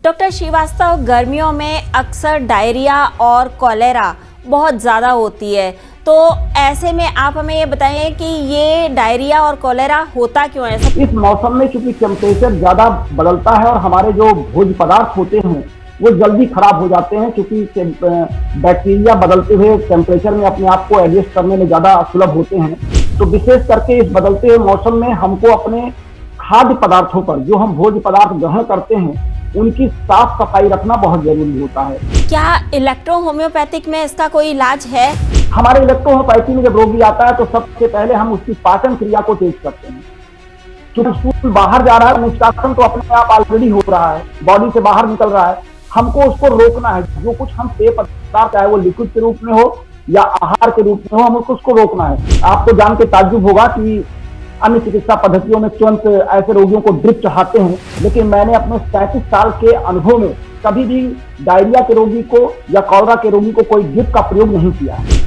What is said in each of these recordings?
Doctor Srivastava, गर्मियों में अक्सर डायरिया और कॉलेरा बहुत ज़्यादा होती है, तो ऐसे में आप हमें ये बताइए कि ये डायरिया और कॉलेरा होता क्यों है? इस मौसम में चूंकि टेम्परेचर ज्यादा बदलता है और हमारे जो भोज्य पदार्थ होते हैं वो जल्दी खराब हो जाते हैं, क्योंकि बैक्टीरिया बदलते हुए टेम्परेचर में अपने आप को एडजस्ट करने में ज्यादा सुलभ होते हैं। तो विशेष करके इस बदलते हुए मौसम में हमको अपने खाद्य पदार्थों पर, जो हम भोज्य पदार्थ ग्रहण करते हैं, उनकी साफ सफाई रखना बहुत जरूरी होता है। क्या इलेक्ट्रो होम्योपैथिक में इसका कोई इलाज है? हमारे इलेक्ट्रो होम्योपैथी में जब रोगी आता है तो सबसे पहले हम उसकी पाचन क्रिया को तेज करते हैं। क्योंकि स्टूल बाहर जा रहा है, निष्कासन तो अपने आप ऑलरेडी हो रहा है, बॉडी से बाहर निकल रहा है, हमको उसको रोकना है। जो कुछ हम पेय पदार्थ, चाहे वो लिक्विड के रूप में हो या आहार के रूप में हो, हमको उसको रोकना है। आपको जान के ताज्जुब होगा कि अन्य चिकित्सा पद्धतियों में तुरंत ऐसे रोगियों को ड्रिप चढ़ाते हैं, लेकिन मैंने अपने 37 साल के अनुभव में कभी भी डायरिया के रोगी को या कॉलरा के रोगी को कोई ड्रिप का प्रयोग नहीं किया है।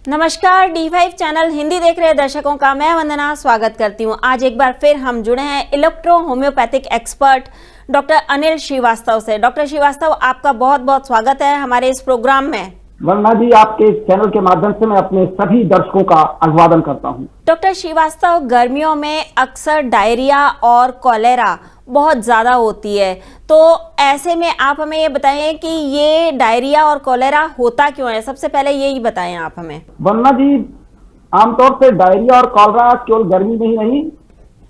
नमस्कार, D5 चैनल हिंदी देख रहे दर्शकों का मैं वंदना स्वागत करती हूं। आज एक बार फिर हम जुड़े हैं electro homeopathic expert doctor Anil Srivastava से। डॉक्टर श्रीवास्तव, आपका बहुत बहुत स्वागत है हमारे इस प्रोग्राम में। वंदना जी, आपके इस चैनल के माध्यम से मैं अपने सभी दर्शकों का अभिवादन करता हूं। डॉक्टर श्रीवास्तव, गर्मियों में अक्सर डायरिया और कॉलेरा बहुत ज़्यादा होती है, तो ऐसे में आप हमें ये बताइए कि ये डायरिया और कॉलेरा होता क्यों है? सबसे पहले यही बताएं आप हमें। वंदना जी, आमतौर से डायरिया और कॉलरा केवल गर्मी में ही नहीं,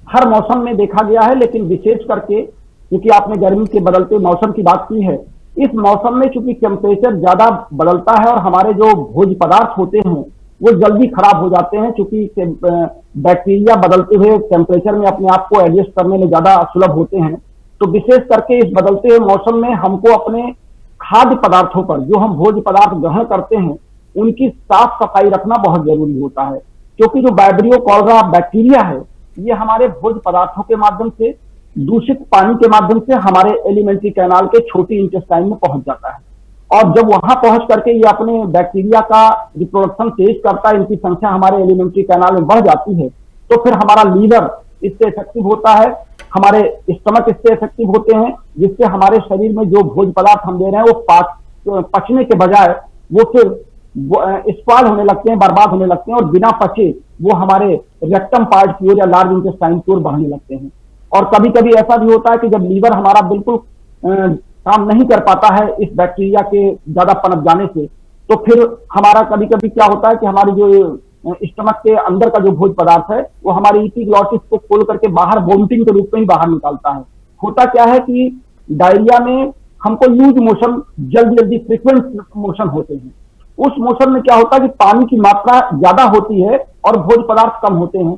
हर मौसम में देखा गया है, लेकिन विशेष करके क्योंकि आपने गर्मी के बदलते मौसम की बात की है, इस मौसम में चूंकि टेम्परेचर ज्यादा बदलता है और हमारे जो भोज्य पदार्थ होते हैं वो जल्दी खराब हो जाते हैं, क्योंकि बैक्टीरिया बदलते हुए टेम्परेचर में अपने आप को एडजस्ट करने में ज्यादा सुलभ होते हैं। तो विशेष करके इस बदलते हुए मौसम में हमको अपने खाद्य पदार्थों पर, जो हम भोज्य पदार्थ ग्रहण करते हैं, उनकी साफ सफाई रखना बहुत जरूरी होता है। क्योंकि जो वाइब्रियो कॉलरा बैक्टीरिया है, ये हमारे भोज्य पदार्थों के माध्यम से, दूषित पानी के माध्यम से हमारे एलिमेंट्री कैनाल के छोटी इंटेस्टाइन में पहुंच जाता है, और जब वहां पहुंच करके ये अपने बैक्टीरिया का रिप्रोडक्शन तेज करता है, इनकी संख्या हमारे एलिमेंट्री कैनाल में बढ़ जाती है, तो फिर हमारा लीवर इससे इफेक्टिव होता है, हमारे स्टमक इससे इफेक्टिव होते हैं, जिससे हमारे शरीर में जो भोज्य पदार्थ हम दे रहे हैं वो पचने के बजाय वो फिर स्पॉइल होने लगते हैं, बर्बाद होने लगते हैं, और बिना पचे वो हमारे रेक्टम पार्ट की ओर या लार्ज इंटेस्टाइन की ओर बढ़ने लगते हैं। और कभी कभी ऐसा भी होता है कि जब लीवर हमारा बिल्कुल काम नहीं कर पाता है इस बैक्टीरिया के ज्यादा पनप जाने से, तो फिर हमारा कभी कभी क्या होता है कि हमारी जो स्टमक के अंदर का जो भोज्य पदार्थ है वो हमारी इपीग्लॉटिस को खोल करके बाहर वोमिटिंग के रूप में ही बाहर निकालता है। होता क्या है कि डायरिया में हमको लूज मोशन, जल्दी जल्दी फ्रिक्वेंट मोशन होते हैं। उस मोशन में क्या होता है कि पानी की मात्रा ज्यादा होती है और भोज्य पदार्थ कम होते हैं।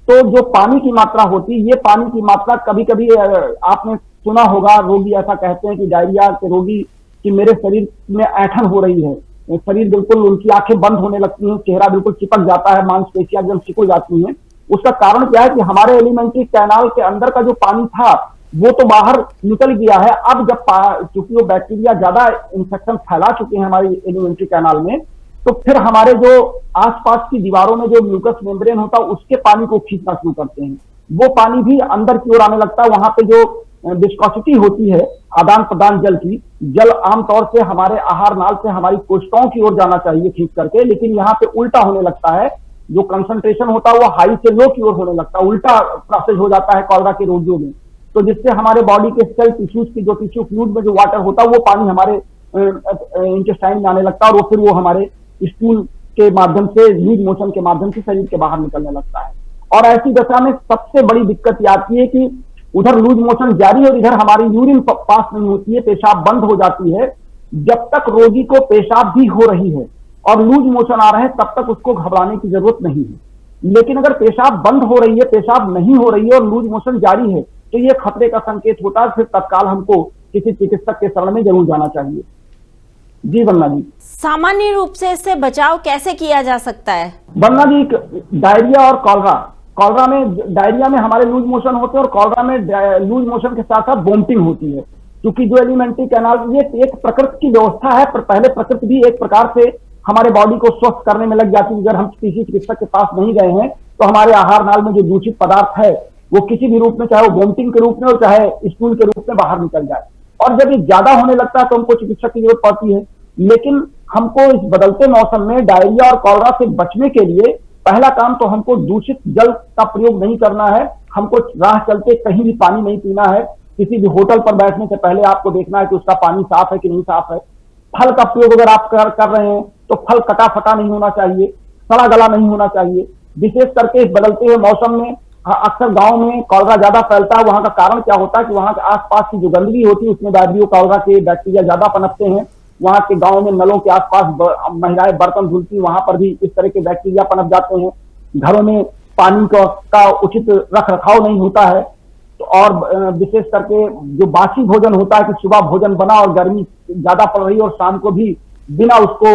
तो जो पानी की मात्रा होती है, ये पानी की मात्रा कभी कभी आपने सुना होगा, रोगी ऐसा कहते हैं कि डायरिया के रोगी कि मेरे शरीर में ऐंठन हो रही है, शरीर बिल्कुल, उनकी आंखें बंद होने लगती हैं, चेहरा बिल्कुल चिपक जाता है, मांसपेशियां एकदम सिकुड़ जाती हैं। उसका कारण क्या है कि हमारे एलिमेंट्री कैनाल के अंदर का जो पानी था वो तो बाहर निकल गया है। अब जब चूंकि वो बैक्टीरिया ज्यादा इंफेक्शन फैला चुके हैं हमारी एलिमेंट्री कैनाल में, तो फिर हमारे जो आसपास की दीवारों में जो म्यूकस मेम्ब्रेन होता है उसके पानी को खींचना शुरू करते हैं, वो पानी भी अंदर की ओर आने लगता है। वहां पे जो विस्कोसिटी होती है आदान प्रदान जल की, जल आमतौर से हमारे आहार नाल से हमारी कोशिकाओं की ओर जाना चाहिए खींच करके, लेकिन यहाँ पे उल्टा होने लगता है। जो कंसंट्रेशन होता है वो हाई से लो की ओर होने लगता है, उल्टा प्रोसेस हो जाता है कॉलरा के रोगियों में। तो जिससे हमारे बॉडी के सेल टिश्यूज की, जो टिश्यू फ्लूइड में जो वाटर होता है, वो पानी हमारे इंटेस्टाइन में आने लगता है, और वो फिर वो हमारे स्टूल के माध्यम से, लूज मोशन के माध्यम से शरीर के बाहर निकलने लगता है। और ऐसी दशा में सबसे बड़ी दिक्कत ये आती है कि उधर लूज मोशन जारी और इधर हमारी यूरिन पास नहीं होती है, पेशाब बंद हो जाती है। जब तक रोगी को पेशाब भी हो रही है और लूज मोशन आ रहे हैं, तब तक उसको घबराने की जरूरत नहीं है। लेकिन अगर पेशाब बंद हो रही है, पेशाब नहीं हो रही है और लूज मोशन जारी है, तो ये खतरे का संकेत होता है। फिर तत्काल हमको किसी चिकित्सक के शरण में जरूर जाना चाहिए। जी वंदना जी, सामान्य रूप से इससे बचाव कैसे किया जा सकता है? वंदना जी, डायरिया और कॉलरा में, डायरिया में हमारे लूज मोशन होते हैं और कॉलरा में लूज मोशन के साथ साथ वोमिटिंग होती है। क्योंकि जो एलिमेंट्री कैनाल, ये एक प्रकृति की व्यवस्था है, पर पहले प्रकृति भी एक प्रकार से हमारे बॉडी को स्वस्थ करने में लग जाती है। अगर हम किसी चिकित्सक के पास नहीं गए हैं तो हमारे आहार नाल में जो दूषित पदार्थ है वो किसी भी रूप में, चाहे वो वोमिटिंग के रूप में और चाहे स्टूल के रूप में बाहर निकल जाए। और जब ये ज्यादा होने लगता है तो हमको चिकित्सक की जरूरत पड़ती है। लेकिन हमको इस बदलते मौसम में डायरिया और कॉलरा से बचने के लिए पहला काम तो हमको दूषित जल का प्रयोग नहीं करना है। हमको राह चलते कहीं भी पानी नहीं पीना है। किसी भी होटल पर बैठने से पहले आपको देखना है कि उसका पानी साफ है कि नहीं साफ है। फल का प्रयोग अगर आप कर रहे हैं तो फल कटा फटा नहीं होना चाहिए, सड़ा गला नहीं होना चाहिए। विशेष करके इस बदलते हुए मौसम में अक्सर गांव में कॉलरा ज्यादा फैलता है। वहां का कारण क्या होता है कि वहां के आसपास की जो गंदगी होती है उसमें वाइब्रियो कॉलरा के बैक्टीरिया ज्यादा पनपते हैं। वहां के गांव में नलों के आसपास महिलाएं बर्तन धुलती, वहां पर भी इस तरह के बैक्टीरिया पनप जाते हैं। घरों में पानी का उचित रख रखाव नहीं होता है। तो और विशेष करके जो बासी भोजन होता है कि सुबह भोजन बना और गर्मी ज्यादा पड़ रही है और शाम को भी बिना उसको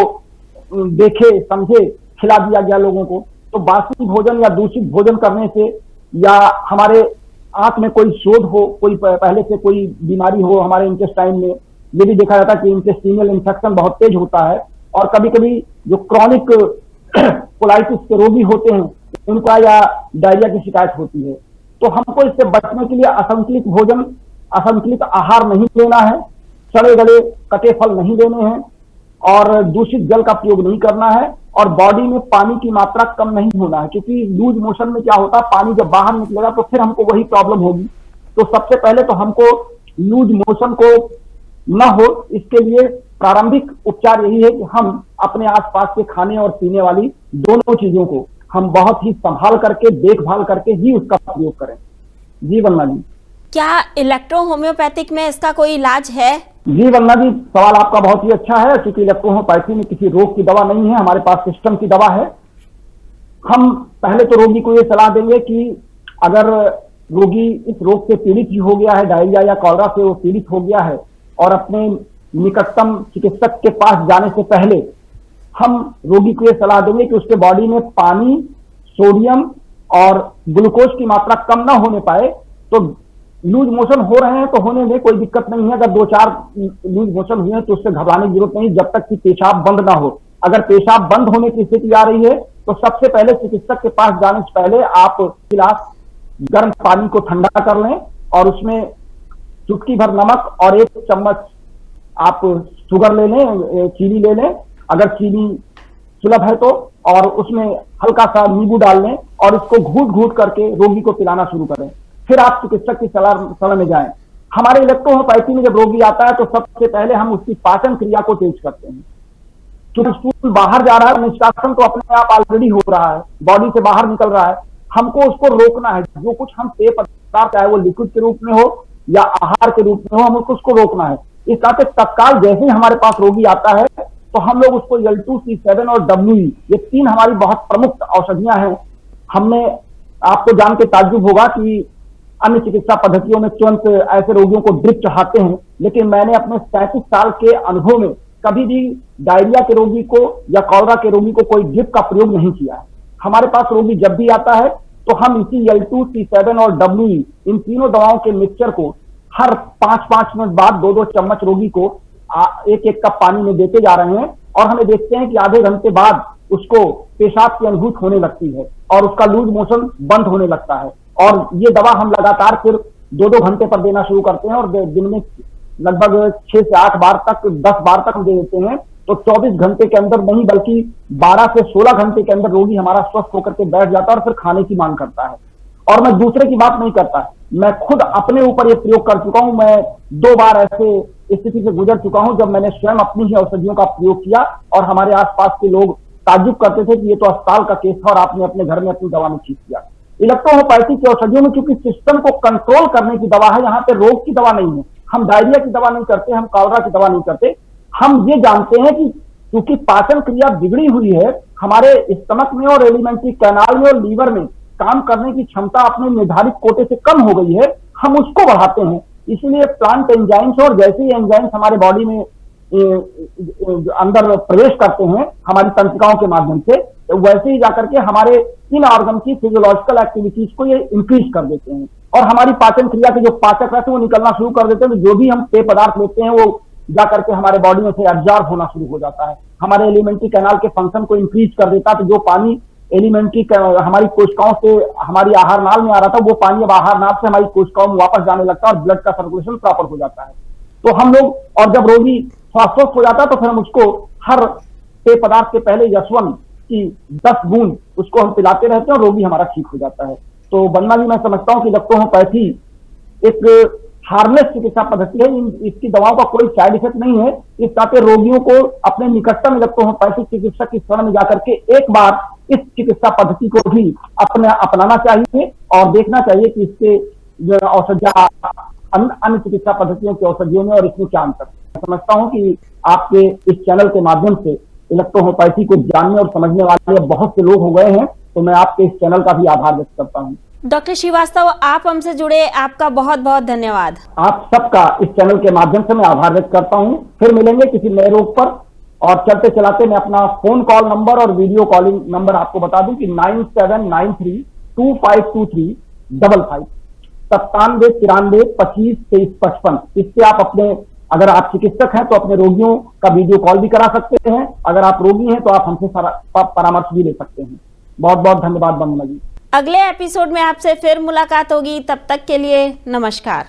देखे समझे खिला दिया गया लोगों को, तो बासी भोजन या दूषित भोजन करने से या हमारे आंत में कोई शोध हो, कोई पहले से कोई बीमारी हो हमारे इंटेस्टाइन में, ये भी देखा जाता है कि इंटेस्टिनल इन्फेक्शन बहुत तेज होता है। और कभी कभी जो क्रॉनिक कोलाइटिस के रोगी होते हैं उनका या डायरिया की शिकायत होती है। तो हमको इससे बचने के लिए असंतुलित भोजन, असंतुलित आहार नहीं लेना है, सड़े गले कटे फल नहीं लेने हैं और दूषित जल का प्रयोग नहीं करना है और बॉडी में पानी की मात्रा कम नहीं होना है। क्योंकि लूज मोशन में क्या होता है, पानी जब बाहर निकलेगा तो फिर हमको वही प्रॉब्लम होगी। तो सबसे पहले तो हमको लूज मोशन को न हो, इसके लिए प्रारंभिक उपचार यही है कि हम अपने आसपास के खाने और पीने वाली दोनों चीजों को हम बहुत ही संभाल करके, देखभाल करके ही उसका प्रयोग करें। जी वंदना जी, क्या इलेक्ट्रो होम्योपैथिक में इसका कोई इलाज है? जी वंदना जी, सवाल आपका बहुत ही अच्छा है। क्योंकि इलेक्ट्रो होम्योपैथी में किसी रोग की दवा नहीं है, हमारे पास सिस्टम की दवा है। हम पहले तो रोगी को ये सलाह देंगे कि अगर रोगी इस रोग से पीड़ित ही हो गया है, डायरिया या कॉलरा से वो पीड़ित हो गया है, और अपने निकटतम चिकित्सक के पास जाने से पहले हम रोगी को ये सलाह देंगे कि उसके बॉडी में पानी, सोडियम और ग्लूकोज की मात्रा कम ना होने पाए। तो लूज मोशन हो रहे हैं तो होने में कोई दिक्कत नहीं है। अगर 2-4 लूज मोशन हुए हैं तो उससे घबराने की जरूरत नहीं, जब तक कि पेशाब बंद ना हो। अगर पेशाब बंद होने की स्थिति आ रही है तो सबसे पहले चिकित्सक के पास जाने से पहले आप गिलास गर्म पानी को ठंडा कर लें और उसमें चुटकी भर नमक और 1 चम्मच आप शुगर ले लें, चीनी ले लें अगर चीनी सुलभ है तो, और उसमें हल्का सा नींबू डाल लें और इसको घूट घूट करके रोगी को पिलाना शुरू करें। फिर आप चिकित्सक की सलाह में जाएं। हमारे इलेक्ट्रो होम्योपैथी में जब रोगी आता है तो सबसे पहले हम उसकी पाचन क्रिया को तेज करते हैं। क्योंकि स्टूल बाहर जा रहा है, निष्कासन तो अपने आप ऑलरेडी हो रहा है, बॉडी से बाहर निकल रहा है, हमको उसको रोकना है। जो कुछ हम पेय पदार्थ, चाहे वो लिक्विड के रूप में हो या आहार के रूप में हो, हमको उसको रोकना है। इस तरह से तत्काल जैसे ही हमारे पास रोगी आता है तो हम लोग उसको L2, C7 और WE, ये 3 हमारी बहुत प्रमुख औषधियां हैं। हमने, आपको जान के ताज्जुब होगा कि अन्य चिकित्सा पद्धतियों में तुरंत ऐसे रोगियों को ड्रिप चढ़ाते हैं, लेकिन मैंने अपने 37 साल के अनुभव में कभी भी डायरिया के रोगी को या कॉलरा के रोगी को कोई ड्रिप का प्रयोग नहीं किया है। हमारे पास रोगी जब भी आता है तो हम इसी L2, C7 और WE, इन तीनों दवाओं के मिक्सचर को हर 5-5 मिनट बाद 2-2 चम्मच रोगी को 1-1 कप पानी में देते जा रहे हैं। और हमें देखते हैं कि आधे घंटे बाद उसको पेशाब की अनुभूति होने लगती है और उसका लूज मोशन बंद होने लगता है। और ये दवा हम लगातार फिर 2-2 घंटे पर देना शुरू करते हैं और दिन में लगभग 6 से 8 बार तक, 10 बार तक हम दे देते हैं। तो 24 घंटे के अंदर नहीं बल्कि 12 से 16 घंटे के अंदर रोगी हमारा स्वस्थ होकर के बैठ जाता है और फिर खाने की मांग करता है। और मैं दूसरे की बात नहीं करता, मैं खुद अपने ऊपर ये प्रयोग कर चुका हूं। मैं 2 बार ऐसे स्थिति से गुजर चुका हूं जब मैंने स्वयं अपनी ही औषधियों का प्रयोग किया और हमारे आसपास के लोग ताज्जुब करते थे कि ये तो अस्पताल का केस था और आपने अपने घर में अपनी दवा में ठीक किया। इलेक्ट्रो होम्योपैथी की औषधियों में चूंकि सिस्टम को कंट्रोल करने की दवा है, यहाँ पे रोग की दवा नहीं है। हम डायरिया की दवा नहीं करते, हम कॉलरा की दवा नहीं करते। हम ये जानते हैं कि क्योंकि पाचन क्रिया बिगड़ी हुई है, हमारे स्टमक में और एलिमेंट्री कैनाल में और लीवर में काम करने की क्षमता अपने निर्धारित कोटे से कम हो गई है, हम उसको बढ़ाते हैं। इसलिए प्लांट एंजाइम्स, और जैसे ही एंजाइम्स हमारे बॉडी में अंदर प्रवेश करते हैं हमारी तंत्रिकाओं के माध्यम से, वैसे ही जाकर के हमारे इन ऑर्गन की फिजियोलॉजिकल एक्टिविटीज को ये इंक्रीज कर देते हैं और हमारी पाचन क्रिया के जो पाचक रहते हैं वो निकलना शुरू कर देते हैं। तो जो भी हम पेय पदार्थ लेते हैं वो जाकर के हमारे बॉडी में से एब्जॉर्ब होना शुरू हो जाता है, हमारे एलिमेंट्री कैनाल के फंक्शन को इंक्रीज कर देता है। तो जो पानी एलिमेंट्री हमारी कोशिकाओं से हमारी आहार नाल में आ रहा था, वो पानी अब आहार नाल से हमारी कोशिकाओं में वापस जाने लगता है और ब्लड का सर्कुलेशन प्रॉपर हो जाता है। तो हम लोग, और जब रोगी स्वास्थ्य हो जाता है तो फिर हम उसको हर पेय पदार्थ के पहले यशवन की 10 बूंद उसको हम पिलाते रहते हैं और रोगी हमारा ठीक हो जाता है। तो वंदना जी, मैं समझता हूँ कि इलेक्ट्रोहोम्योपैथी एक हार्मलेस चिकित्सा पद्धति है, इसकी दवाओं का कोई साइड इफेक्ट नहीं है। इस नाते रोगियों को अपने निकटतम इलेक्ट्रोहोम्योपैथिक चिकित्सक की शरण में जाकर के एक बार इस चिकित्सा पद्धति को भी अपनाना चाहिए और देखना चाहिए कि इसके औषधियां अन्य चिकित्सा पद्धतियों की औषधियों में और इसमें क्या अंतर है। मैं समझता हूँ कि आपके इस चैनल के माध्यम से इलेक्ट्रोहोम्योपैथी को जानने और समझने वाले बहुत से लोग हो गए हैं, तो मैं आपके इस चैनल का भी आभार व्यक्त करता हूँ। डॉक्टर श्रीवास्तव, आप हमसे जुड़े, आपका बहुत बहुत धन्यवाद। आप सबका इस चैनल के माध्यम से मैं आभार व्यक्त करता हूँ। फिर मिलेंगे किसी नए रोग पर, और चलते चलाते मैं अपना फोन कॉल नंबर और वीडियो कॉलिंग नंबर आपको बता दूं कि 9793252355 9793252355। इससे आप अपने, अगर आप चिकित्सक हैं तो अपने रोगियों का वीडियो कॉल भी करा सकते हैं, अगर आप रोगी हैं तो आप हमसे परामर्श भी ले सकते हैं। बहुत बहुत धन्यवाद वंदना जी। अगले एपिसोड में आपसे फिर मुलाकात होगी, तब तक के लिए नमस्कार।